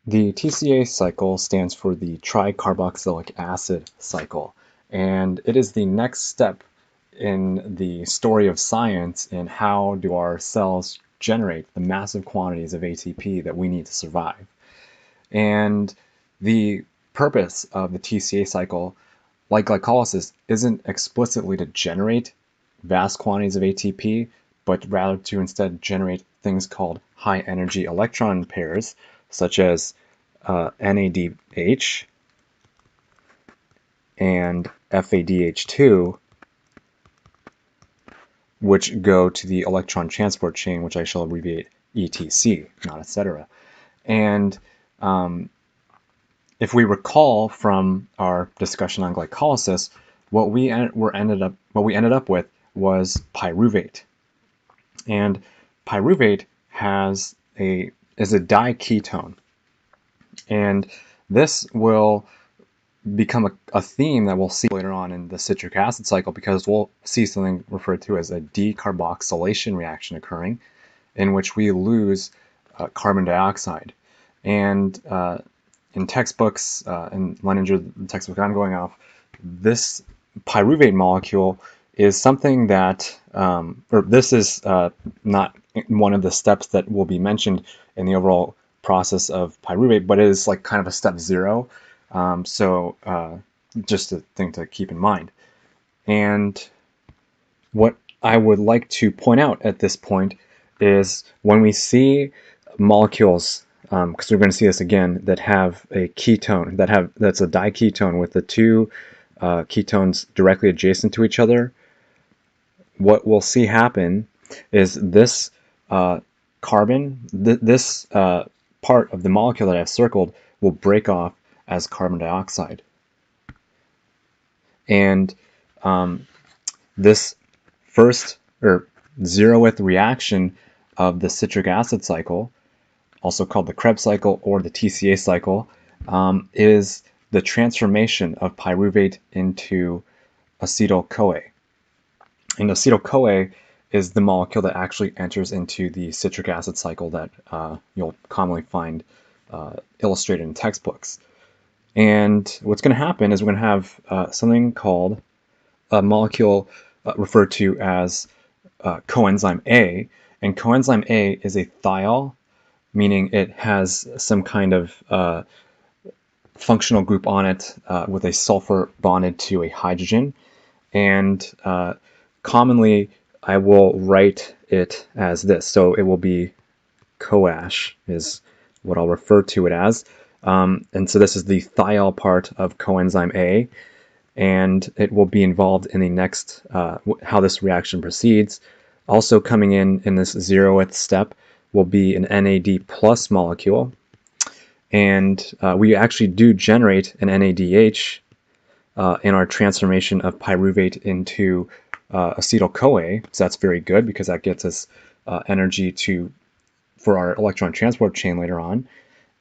The TCA cycle stands for the tricarboxylic acid cycle, and it is the next step in the story of science in how do our cells generate the massive quantities of ATP that we need to survive. And the purpose of the TCA cycle, like glycolysis, isn't explicitly to generate vast quantities of ATP, but rather to instead generate things called high energy electron pairs, such as NADH and FADH2, which go to the electron transport chain, which I shall abbreviate ETC, not etc. And if we recall from our discussion on glycolysis, what we ended up with was pyruvate, and pyruvate is a diketone, and this will become a theme that we'll see later on in the citric acid cycle, because we'll see something referred to as a decarboxylation reaction occurring, in which we lose carbon dioxide. And in textbooks, in Leininger, the textbook I'm going off, this pyruvate molecule is something that, or this is not one of the steps that will be mentioned in the overall process of pyruvate, but it is like kind of a step zero. So just a thing to keep in mind. And what I would like to point out at this point is when we see molecules, because we're going to see this again, that have a ketone, that's a diketone with the two ketones directly adjacent to each other, what we'll see happen is this carbon, this part of the molecule that I've circled will break off as carbon dioxide. And this first or zeroth reaction of the citric acid cycle, also called the Kreb cycle or the TCA cycle, is the transformation of pyruvate into acetyl-CoA. And acetyl-CoA is the molecule that actually enters into the citric acid cycle that you'll commonly find illustrated in textbooks. And what's going to happen is we're going to have something called a molecule referred to as coenzyme A. And coenzyme A is a thiol, meaning it has some kind of functional group on it with a sulfur bonded to a hydrogen. And commonly, I will write it as this. So it will be CoAsh is what I'll refer to it as. And so this is the thiol part of coenzyme A, and it will be involved in the next, how this reaction proceeds. Also coming in this zeroth step will be an NAD plus molecule, and we actually do generate an NADH in our transformation of pyruvate into acetyl-CoA, so that's very good because that gets us energy for our electron transport chain later on.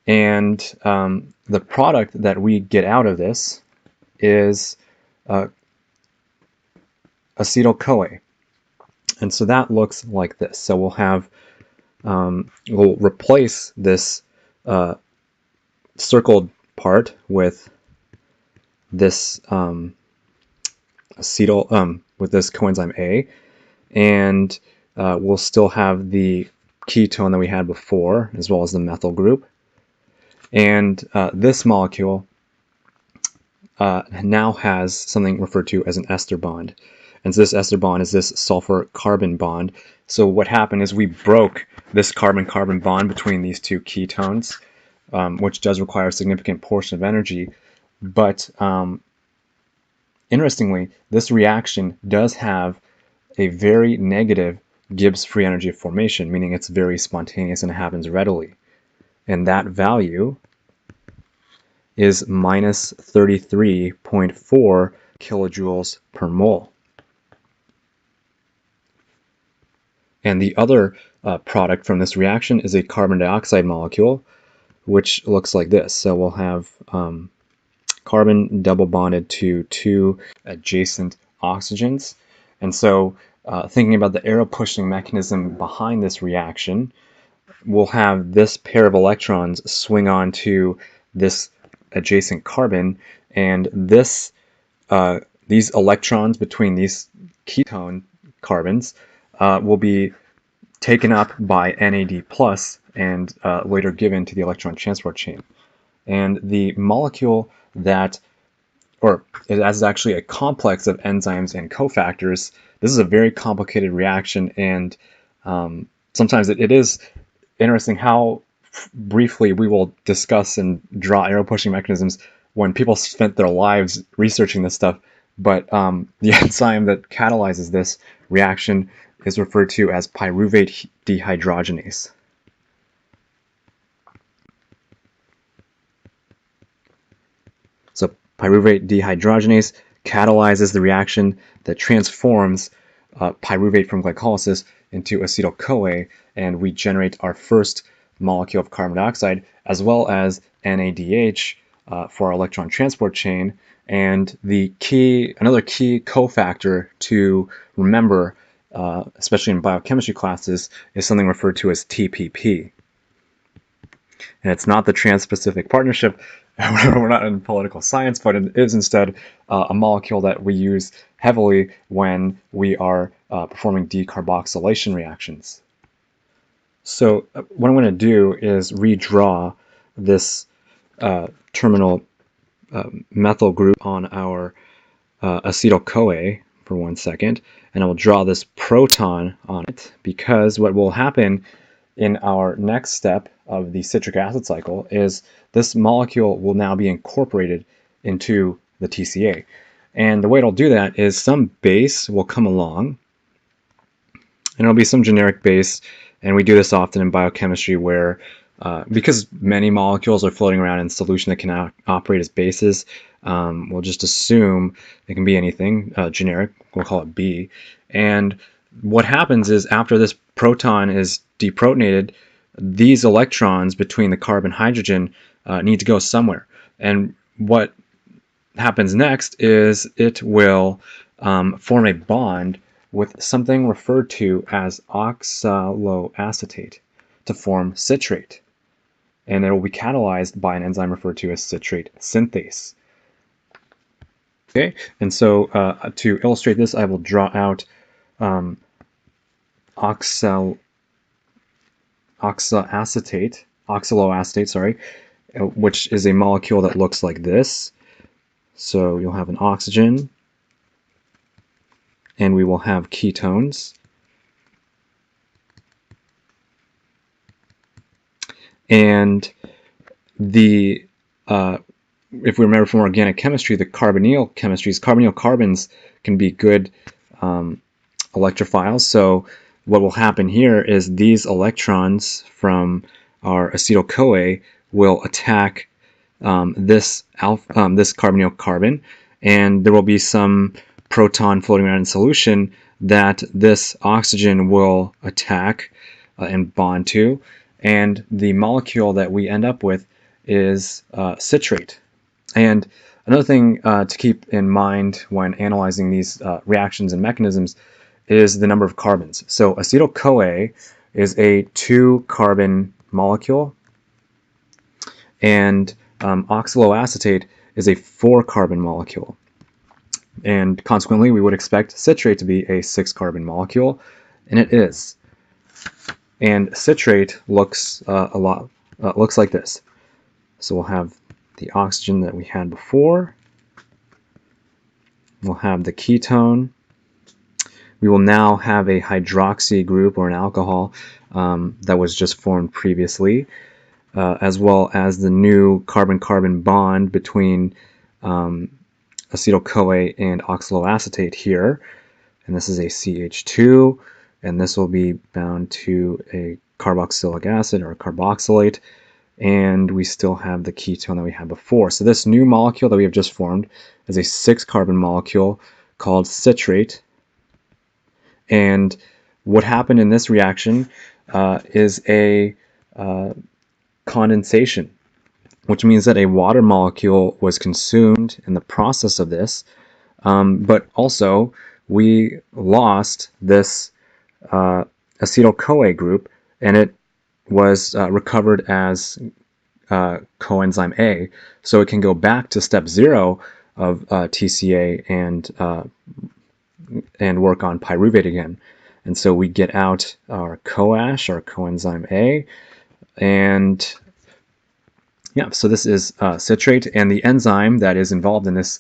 And the product that we get out of this is acetyl-CoA. And so that looks like this. So we'll have, we'll replace this circled part with this with this coenzyme A, and we'll still have the ketone that we had before, as well as the methyl group. And this molecule now has something referred to as an ester bond. And so this ester bond is this sulfur-carbon bond. So what happened is we broke this carbon-carbon bond between these two ketones, which does require a significant portion of energy. But interestingly, this reaction does have a very negative Gibbs free energy of formation, meaning it's very spontaneous and it happens readily. And that value is minus 33.4 kilojoules per mole. And the other product from this reaction is a carbon dioxide molecule, which looks like this. So we'll have carbon double bonded to two adjacent oxygens. And so thinking about the arrow pushing mechanism behind this reaction, we'll have this pair of electrons swing on to this adjacent carbon, and this these electrons between these ketone carbons will be taken up by NAD plus and later given to the electron transport chain. And the molecule that, or it is actually a complex of enzymes and cofactors. This is a very complicated reaction, and sometimes it is interesting how briefly we will discuss and draw arrow pushing mechanisms when people spent their lives researching this stuff. But the enzyme that catalyzes this reaction is referred to as pyruvate dehydrogenase. So pyruvate dehydrogenase catalyzes the reaction that transforms pyruvate from glycolysis into acetyl-CoA, and we generate our first molecule of carbon dioxide, as well as NADH for our electron transport chain. And another key cofactor to remember, especially in biochemistry classes, is something referred to as TPP. And it's not the Trans-Pacific Partnership. We're not in political science, but it is instead a molecule that we use heavily when we are performing decarboxylation reactions. So what I'm going to do is redraw this terminal methyl group on our acetyl-CoA for 1 second, and I will draw this proton on it, because what will happen in our next step of the citric acid cycle is this molecule will now be incorporated into the TCA. And the way it'll do that is some base will come along, and it'll be some generic base, and we do this often in biochemistry where because many molecules are floating around in solution that can operate as bases, we'll just assume it can be anything generic. We'll call it B. And what happens is after this proton is deprotonated, these electrons between the carbon hydrogen need to go somewhere. And what happens next is it will form a bond with something referred to as oxaloacetate to form citrate. And it will be catalyzed by an enzyme referred to as citrate synthase. Okay, and so to illustrate this, I will draw out oxaloacetate, sorry, which is a molecule that looks like this. So you'll have an oxygen, and we will have ketones. And the if we remember from organic chemistry, the carbonyl chemistries, carbonyl carbons can be good electrophiles. So what will happen here is these electrons from our acetyl-CoA will attack this carbonyl carbon, and there will be some proton floating around in solution that this oxygen will attack and bond to. And the molecule that we end up with is citrate. And another thing to keep in mind when analyzing these reactions and mechanisms is the number of carbons. So acetyl-CoA is a 2-carbon molecule, and oxaloacetate is a 4-carbon molecule. And consequently, we would expect citrate to be a 6-carbon molecule, and it is. And citrate looks looks like this. So we'll have the oxygen that we had before. We'll have the ketone. We will now have a hydroxy group or an alcohol that was just formed previously, as well as the new carbon-carbon bond between acetyl-CoA and oxaloacetate here. And this is a CH2. And this will be bound to a carboxylic acid or carboxylate, and we still have the ketone that we had before. So this new molecule that we have just formed is a 6-carbon molecule called citrate. And what happened in this reaction is a condensation, which means that a water molecule was consumed in the process of this, but also we lost this acetyl-CoA group, and it was recovered as coenzyme A, so it can go back to step 0 of TCA and work on pyruvate again. And so we get out our coash, our coenzyme A, and yeah, so this is citrate, and the enzyme that is involved in this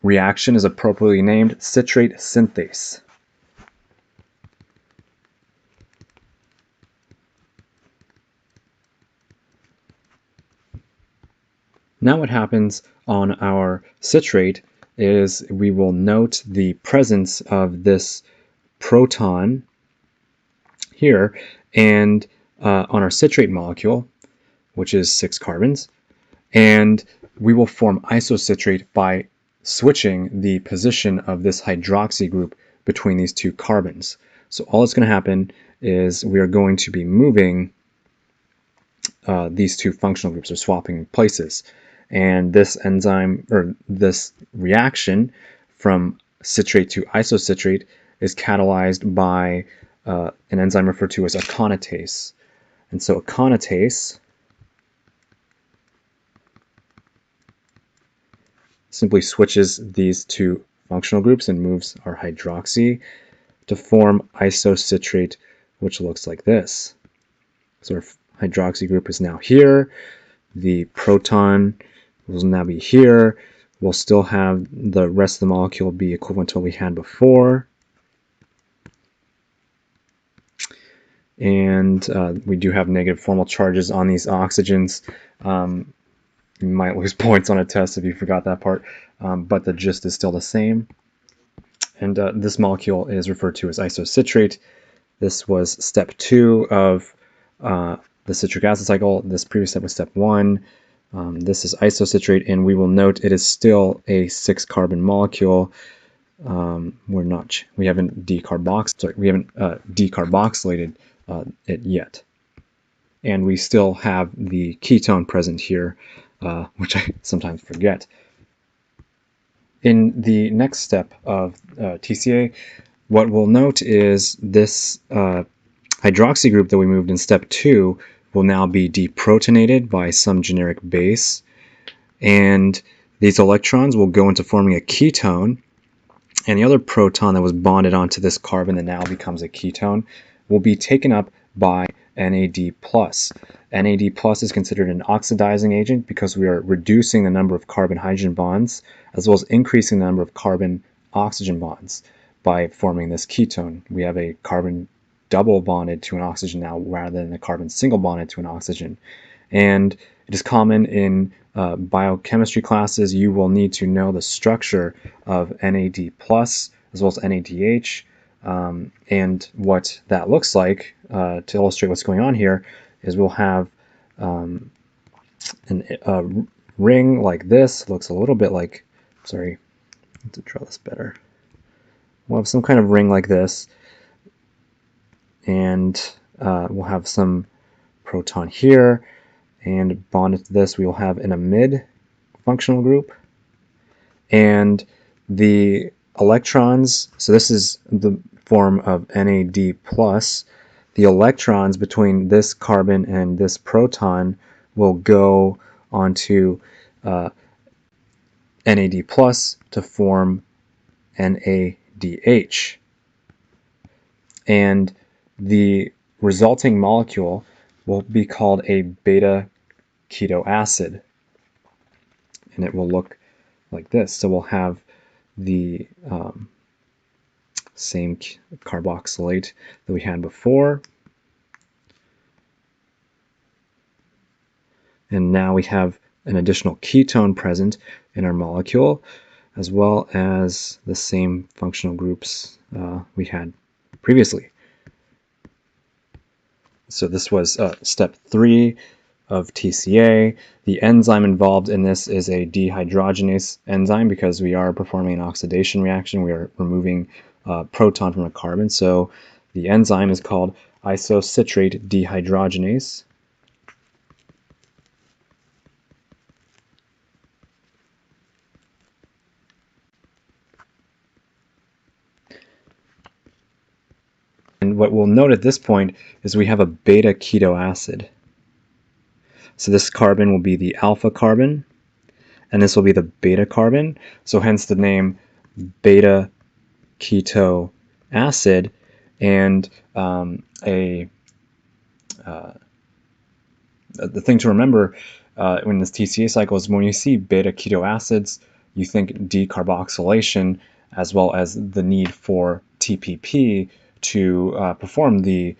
reaction is appropriately named citrate synthase. Now what happens on our citrate is we will note the presence of this proton here, and on our citrate molecule, which is 6 carbons, and we will form isocitrate by switching the position of this hydroxy group between these 2 carbons. So all that's going to happen is we are going to be moving these 2 functional groups, or swapping places. And this enzyme, or this reaction from citrate to isocitrate, is catalyzed by an enzyme referred to as aconitase. And so aconitase simply switches these 2 functional groups and moves our hydroxy to form isocitrate, which looks like this. So our hydroxy group is now here. The proton will now be here. We'll still have the rest of the molecule be equivalent to what we had before. And we do have negative formal charges on these oxygens. You might lose points on a test if you forgot that part, but the gist is still the same. And this molecule is referred to as isocitrate. This was step 2 of the citric acid cycle. This previous step was step 1. This is isocitrate, and we will note it is still a 6-carbon molecule. We haven't decarboxylated it yet, and we still have the ketone present here, which I sometimes forget. In the next step of TCA, what we'll note is this hydroxy group that we moved in step 2 will now be deprotonated by some generic base, and these electrons will go into forming a ketone, and the other proton that was bonded onto this carbon that now becomes a ketone will be taken up by NAD+. NAD+ is considered an oxidizing agent because we are reducing the number of carbon-hydrogen bonds as well as increasing the number of carbon-oxygen bonds by forming this ketone. We have a carbon double bonded to an oxygen now rather than a carbon single bonded to an oxygen. And it is common in biochemistry classes. You will need to know the structure of NAD+ as well as NADH, and what that looks like. To illustrate what's going on here is we'll have a ring like this. Looks a little bit like, sorry, I have to draw this better. We'll have some kind of ring like this, and we'll have some proton here, and bonded to this we will have an amide functional group, and the electrons, so this is the form of NAD+, the electrons between this carbon and this proton will go onto NAD+ to form NADH. And the resulting molecule will be called a beta keto acid, and it will look like this. So we'll have the same carboxylate that we had before, and now we have an additional ketone present in our molecule, as well as the same functional groups we had previously. So this was step 3 of TCA. The enzyme involved in this is a dehydrogenase enzyme because we are performing an oxidation reaction. We are removing proton from a carbon. So the enzyme is called isocitrate dehydrogenase. And what we'll note at this point is we have a beta keto acid. So this carbon will be the alpha carbon, and this will be the beta carbon. So hence the name beta keto acid. And the thing to remember in this TCA cycle is when you see beta keto acids, you think decarboxylation as well as the need for TPP to perform the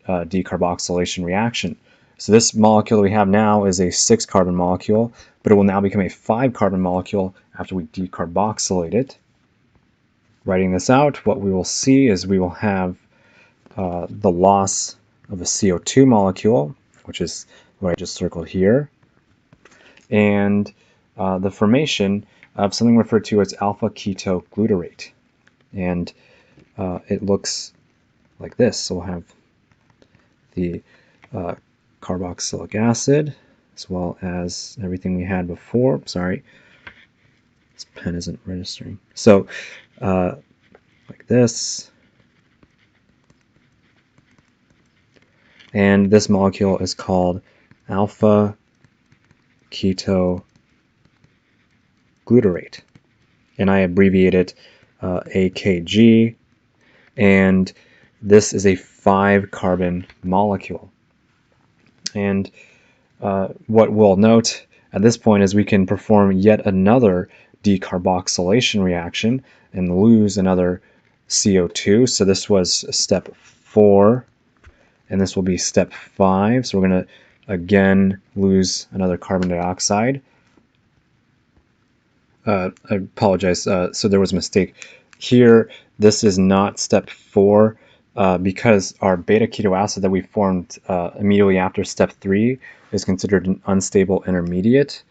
decarboxylation reaction. So this molecule that we have now is a 6-carbon molecule, but it will now become a 5-carbon molecule after we decarboxylate it. Writing this out, what we will see is we will have the loss of a CO2 molecule, which is what I just circled here, and the formation of something referred to as alpha ketoglutarate. And it looks like this. So we'll have the carboxylic acid as well as everything we had before. Sorry, this pen isn't registering. So like this. And this molecule is called alpha ketoglutarate, and I abbreviate it AKG, and this is a 5-carbon molecule. And what we'll note at this point is we can perform yet another decarboxylation reaction and lose another CO2. So this was step 4, and this will be step 5. So we're going to again lose another carbon dioxide. I apologize. So there was a mistake here. This is not step 4 because our beta keto acid that we formed immediately after step 3 is considered an unstable intermediate.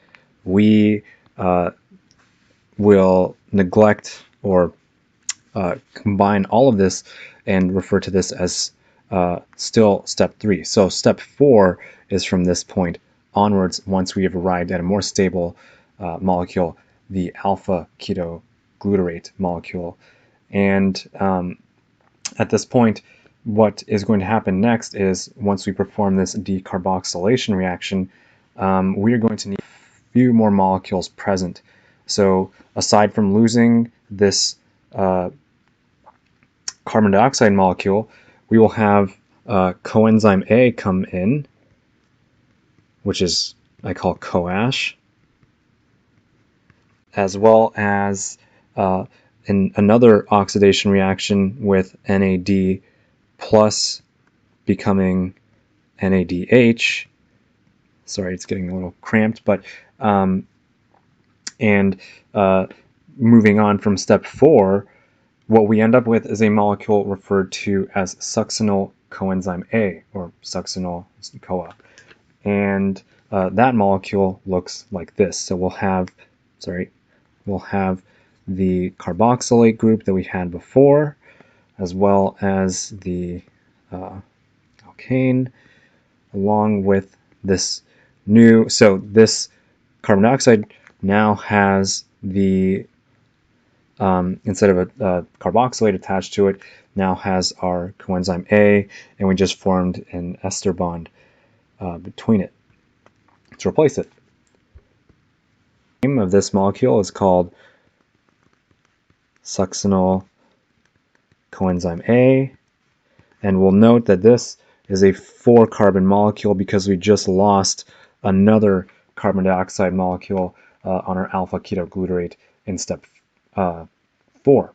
We will neglect or combine all of this and refer to this as still step 3. So step 4 is from this point onwards once we have arrived at a more stable molecule, the alpha ketoglutarate molecule. And at this point, what is going to happen next is once we perform this decarboxylation reaction, we are going to need a few more molecules present. So aside from losing this carbon dioxide molecule, we will have coenzyme A come in, which is I call CoAsh, as well as in another oxidation reaction with NAD plus becoming NADH. Sorry, it's getting a little cramped, but moving on from step 4, what we end up with is a molecule referred to as succinyl coenzyme A, or succinyl CoA. And that molecule looks like this. So we'll have the carboxylate group that we had before, as well as the alkane, along with this new, so this carbon dioxide now has the, instead of a carboxylate attached to it, now has our coenzyme A, and we just formed an ester bond between it to replace it. The name of this molecule is called succinyl coenzyme A, and we'll note that this is a 4-carbon molecule because we just lost another carbon dioxide molecule on our alpha ketoglutarate in step 4.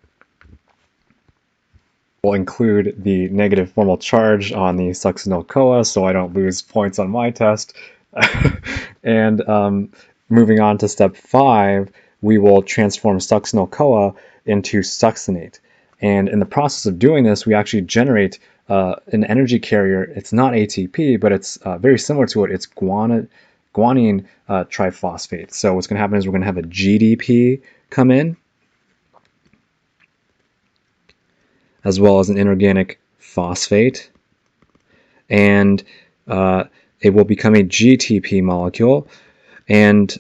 We'll include the negative formal charge on the succinyl CoA so I don't lose points on my test. And moving on to step 5, we will transform succinyl CoA into succinate. And in the process of doing this, we actually generate an energy carrier. It's not ATP, but it's very similar to it. It's guanine triphosphate. So what's going to happen is we're going to have a GDP come in, as well as an inorganic phosphate. And it will become a GTP molecule. And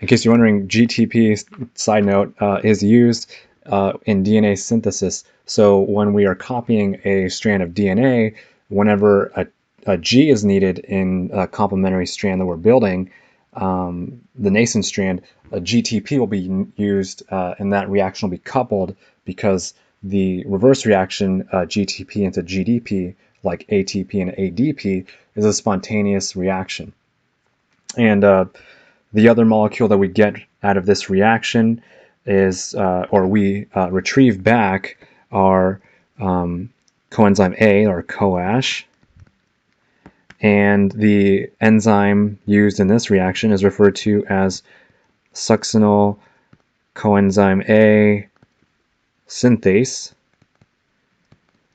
in case you're wondering, GTP, side note, is used in DNA synthesis. So when we are copying a strand of DNA, whenever a G is needed in a complementary strand that we're building, the nascent strand, a GTP will be used, and that reaction will be coupled because the reverse reaction, GTP into GDP, like ATP and ADP, is a spontaneous reaction. And the other molecule that we get out of this reaction is, or we retrieve back, our coenzyme A, or CoAsh. And the enzyme used in this reaction is referred to as succinyl coenzyme A synthase,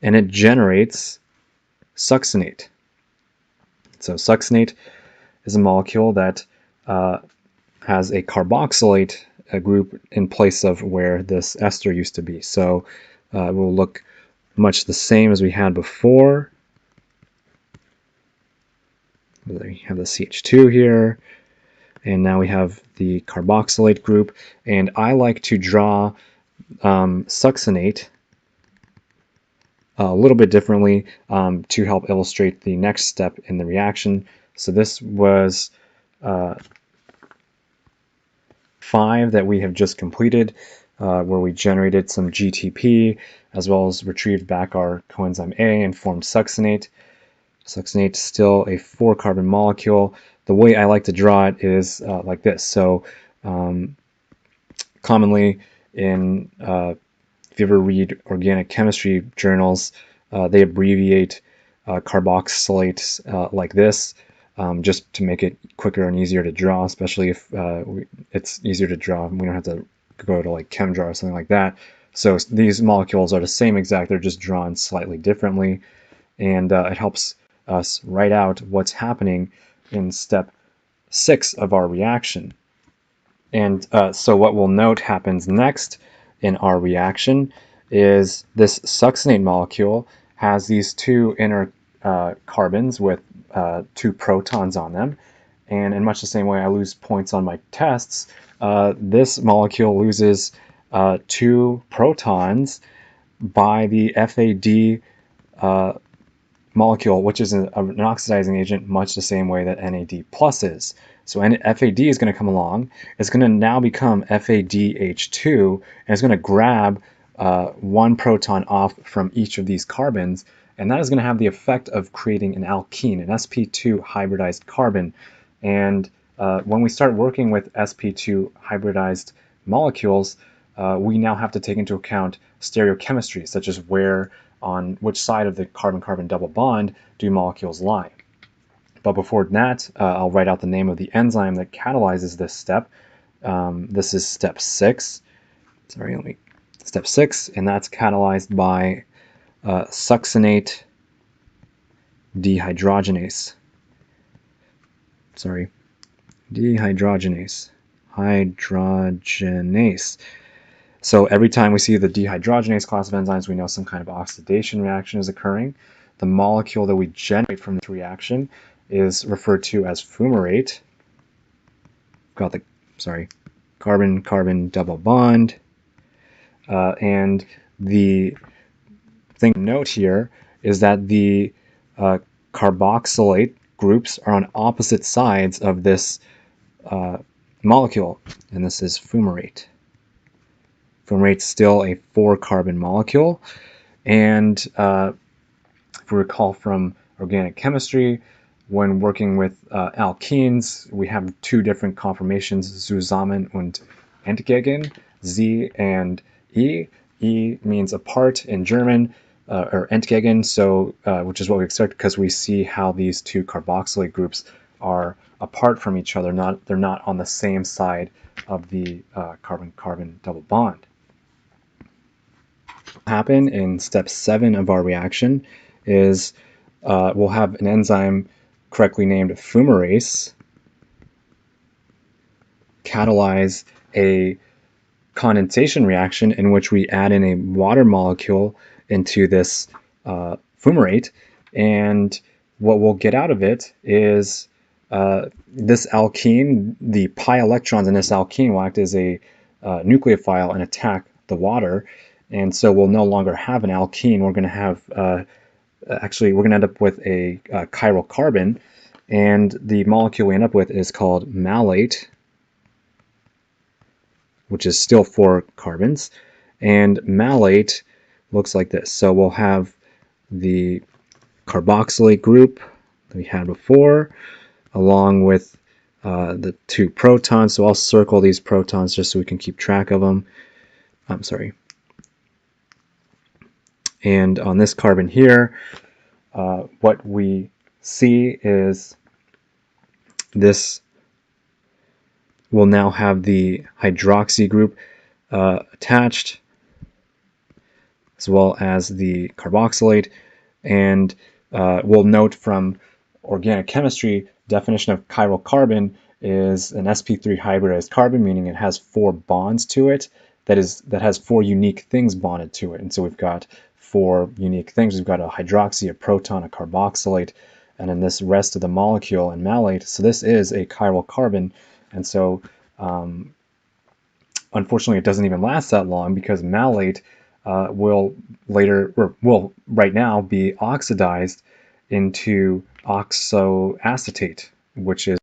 and it generates succinate. So succinate is a molecule that has a carboxylate group in place of where this ester used to be. So it will look much the same as we had before. We have the CH2 here, and now we have the carboxylate group. And I like to draw succinate a little bit differently to help illustrate the next step in the reaction. So this was 5 that we have just completed, where we generated some GTP as well as retrieved back our coenzyme A and formed succinate. Succinate is still a 4-carbon molecule. The way I like to draw it is like this. So commonly in, if you ever read organic chemistry journals, they abbreviate carboxylates like this, just to make it quicker and easier to draw, especially if it's easier to draw. We don't have to go to like ChemDraw or something like that. So these molecules are the same exact, they're just drawn slightly differently, and it helps us write out what's happening in step 6 of our reaction. And so what we'll note happens next in our reaction is this succinate molecule has these 2 inner carbons with 2 protons on them. And in much the same way I lose points on my tests, this molecule loses 2 protons by the FAD molecule, which is an oxidizing agent much the same way that NAD+ is. So FAD is going to come along. It's going to now become FADH2, and it's going to grab 1 proton off from each of these carbons, and that is going to have the effect of creating an alkene, an sp2 hybridized carbon. And when we start working with sp2 hybridized molecules, we now have to take into account stereochemistry, such as where on which side of the carbon-carbon double bond do molecules lie. But before that, I'll write out the name of the enzyme that catalyzes this step. This is step 6. Step 6, and that's catalyzed by succinate dehydrogenase. Hydrogenase. So every time we see the dehydrogenase class of enzymes, we know some kind of oxidation reaction is occurring. The molecule that we generate from this reaction is referred to as fumarate. Got the carbon-carbon double bond. And the thing to note here is that the carboxylate groups are on opposite sides of this molecule, and this is fumarate. Fumarate's still a 4-carbon molecule, and if we recall from organic chemistry, when working with alkenes, we have 2 different conformations, zusammen und entgegen, Z and E. E means apart in German, or entgegen, so which is what we expect because we see how these 2 carboxylate groups are apart from each other. They're not on the same side of the carbon-carbon double bond. What will happen in step 7 of our reaction is we'll have an enzyme correctly named fumarase catalyze a condensation reaction in which we add in a water molecule into this fumarate, and what we'll get out of it is this alkene. The pi electrons in this alkene will act as a nucleophile and attack the water, and so we'll no longer have an alkene. We're going to have actually, we're going to end up with a chiral carbon, and the molecule we end up with is called malate, which is still 4 carbons, and malate looks like this. So we'll have the carboxylate group that we had before, along with the 2 protons. So I'll circle these protons just so we can keep track of them. I'm sorry. And on this carbon here, what we see is this will now have the hydroxy group attached, as well as the carboxylate. And we'll note from organic chemistry, definition of chiral carbon is an sp3 hybridized carbon, meaning it has 4 bonds to it. That has 4 unique things bonded to it. And so we've got 4 unique things. We've got a hydroxy, a proton, a carboxylate, and then this rest of the molecule and malate. So this is a chiral carbon. And so unfortunately, it doesn't even last that long, because malate will later, or will right now, be oxidized into oxoacetate, which is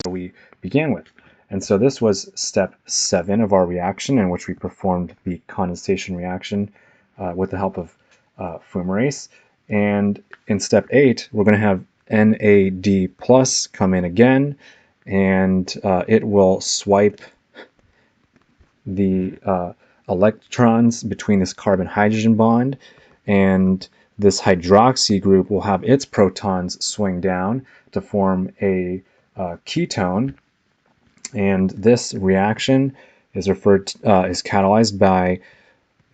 what we began with. And so this was step 7 of our reaction, in which we performed the condensation reaction with the help of fumarase. And in step 8, we're going to have NAD plus come in again, and it will swipe the electrons between this carbon-hydrogen bond, and this hydroxy group will have its protons swing down to form a ketone. And this reaction is is catalyzed by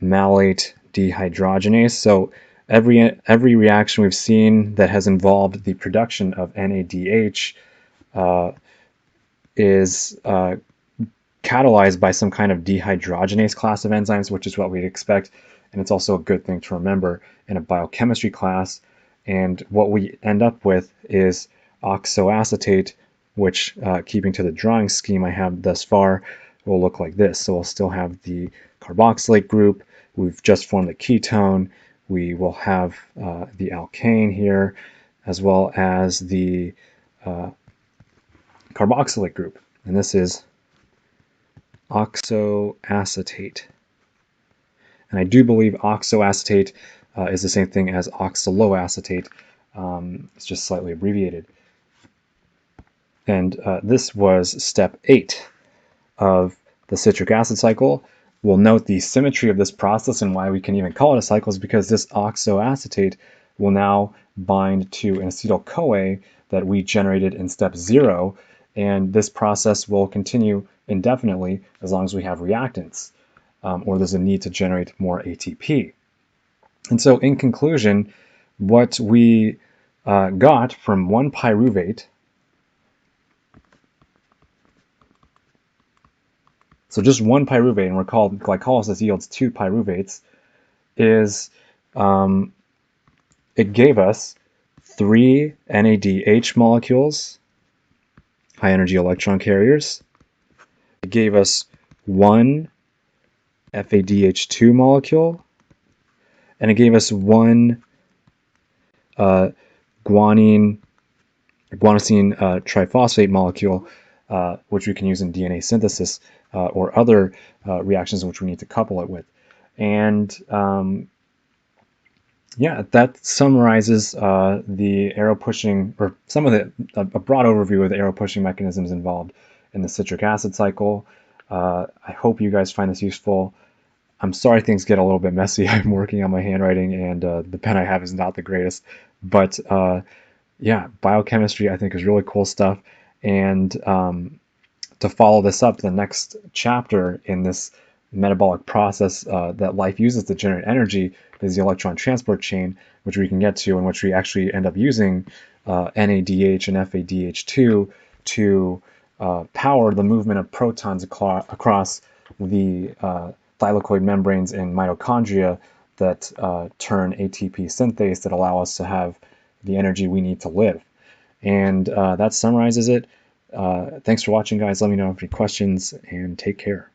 malate dehydrogenase. So every reaction we've seen that has involved the production of NADH is catalyzed by some kind of dehydrogenase class of enzymes, which is what we'd expect. And it's also a good thing to remember in a biochemistry class. And what we end up with is oxoacetate, which, keeping to the drawing scheme I have thus far, will look like this. So we'll still have the carboxylate group. We've just formed the ketone. We will have the alkane here, as well as the carboxylate group. And this is oxoacetate. And I do believe oxoacetate is the same thing as oxaloacetate. It's just slightly abbreviated. And this was step 8 of the citric acid cycle. We'll note the symmetry of this process, and why we can even call it a cycle is because this oxoacetate will now bind to an acetyl-CoA that we generated in step 0, and this process will continue indefinitely as long as we have reactants, or there's a need to generate more ATP. And so in conclusion, what we got from one pyruvate, so just one pyruvate, and recall glycolysis yields 2 pyruvates, is it gave us 3 NADH molecules, high energy electron carriers. It gave us 1 FADH2 molecule, and it gave us 1 guanosine triphosphate molecule, which we can use in DNA synthesis or other reactions in which we need to couple it with. And yeah, that summarizes the arrow pushing, or some of a broad overview of the arrow pushing mechanisms involved in the citric acid cycle. I hope you guys find this useful. I'm sorry things get a little bit messy. I'm working on my handwriting, and the pen I have is not the greatest. But yeah, biochemistry I think is really cool stuff. And to follow this up, the next chapter in this metabolic process that life uses to generate energy is the electron transport chain, which we can get to, in which we actually end up using NADH and FADH2 to power the movement of protons across the thylakoid membranes in mitochondria that turn ATP synthase that allow us to have the energy we need to live. And that summarizes it. Thanks for watching, guys. Let me know if you have any questions, and take care.